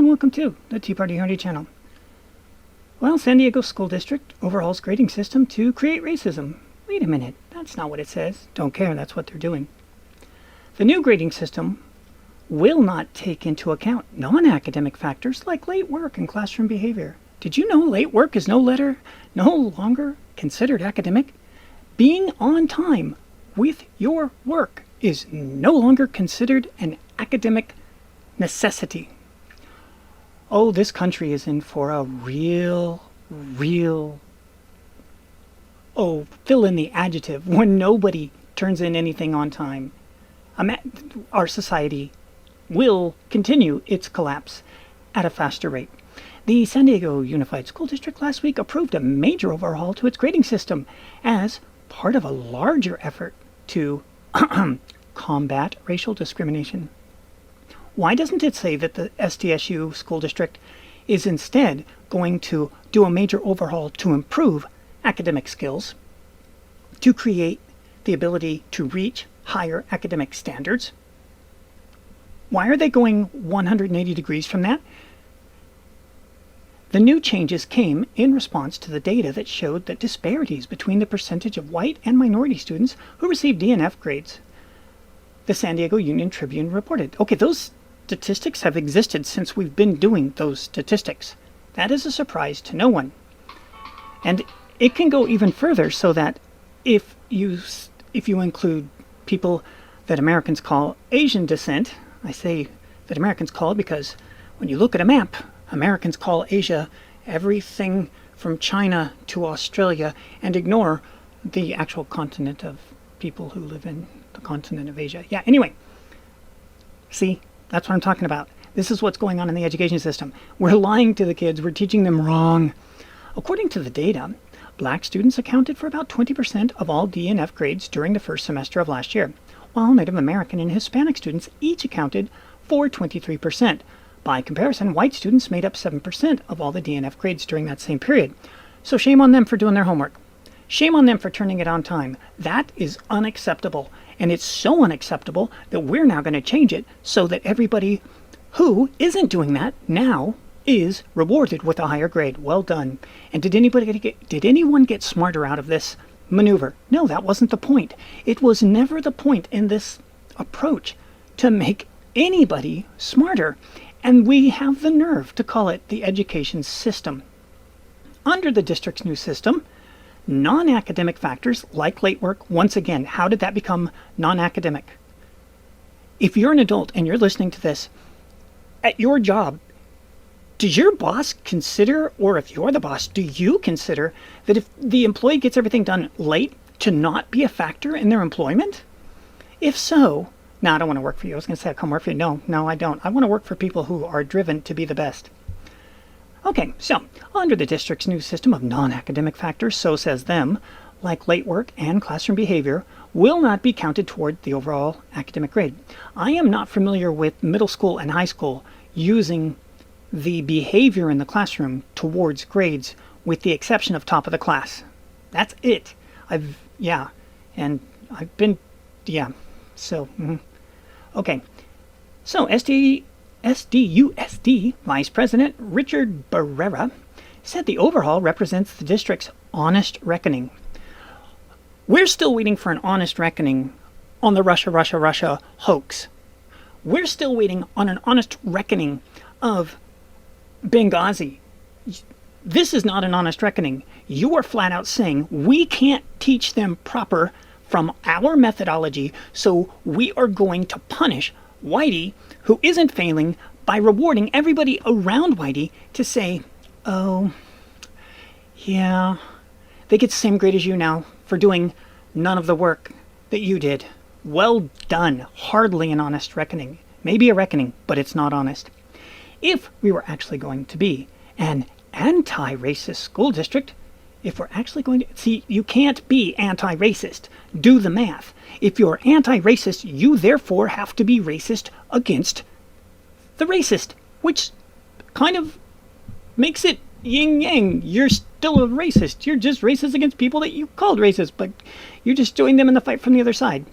welcome to the Tea Party Hardy channel. Well, San Diego School District overhauls grading system to create racism. Wait a minute, that's not what it says. Don't care, that's what they're doing. The new grading system will not take into account non-academic factors like late work and classroom behavior. Did you know late work is no longer considered academic? Being on time with your work is no longer considered an academic necessity. Oh, this country is in for a real, fill in the adjective, when nobody turns in anything on time. Our society will continue its collapse at a faster rate. The San Diego Unified School District last week approved a major overhaul to its grading system as part of a larger effort to combat racial discrimination. Why doesn't it say that the SDSU school district is instead going to do a major overhaul to improve academic skills, to create the ability to reach higher academic standards? Why are they going 180 degrees from that? The new changes came in response to the data that showed that disparities between the percentage of white and minority students who received DNF grades. The San Diego Union Tribune reported. Okay, those statistics have existed since we've been doing those statistics. That is a surprise to no one. And it can go even further, so that if you include people that Americans call Asian descent, I say that Americans call because when you look at a map, Americans call Asia everything from China to Australia and ignore the actual continent of people who live in the continent of Asia. Yeah, anyway, see, that's what I'm talking about. This is what's going on in the education system. We're lying to the kids. We're teaching them wrong. According to the data, black students accounted for about 20% of all DNF grades during the first semester of last year, while Native American and Hispanic students each accounted for 23%. By comparison, white students made up 7% of all the DNF grades during that same period. So shame on them for doing their homework. Shame on them for turning it on time. That is unacceptable. And it's so unacceptable that we're now going to change it so that everybody who isn't doing that now is rewarded with a higher grade. Well done. And did anyone get smarter out of this maneuver? No, that wasn't the point. It was never the point in this approach to make anybody smarter. And we have the nerve to call it the education system. Under the district's new system, non-academic factors like late work, once again, how did that become non-academic? If you're an adult and you're listening to this, at your job, does your boss consider, or if you're the boss, do you consider that if the employee gets everything done late to not be a factor in their employment? If so, no, I don't want to work for you. I was going to say I'll come work for you. No, I don't. I want to work for people who are driven to be the best. Okay, so under the district's new system of non-academic factors, so says them, like late work and classroom behavior, will not be counted toward the overall academic grade. I am not familiar with middle school and high school using the behavior in the classroom towards grades, with the exception of top of the class. That's it. Okay, so SDUSD Vice President Richard Barrera said the overhaul represents the district's honest reckoning. We're still waiting for an honest reckoning on the Russia hoax. We're still waiting on an honest reckoning of Benghazi. This is not an honest reckoning. You are flat out saying we can't teach them proper from our methodology, so we are going to punish Whitey, who isn't failing, by rewarding everybody around Whitey to say, oh, yeah, they get the same grade as you now for doing none of the work that you did. Well done. Hardly an honest reckoning. Maybe a reckoning, but it's not honest. If we were actually going to be an anti-racist school district, if we're actually going to... See, you can't be anti-racist. Do the math. If you're anti-racist, you therefore have to be racist against the racist, which kind of makes it yin-yang. You're still a racist. You're just racist against people that you called racist, but you're just joining them in the fight from the other side.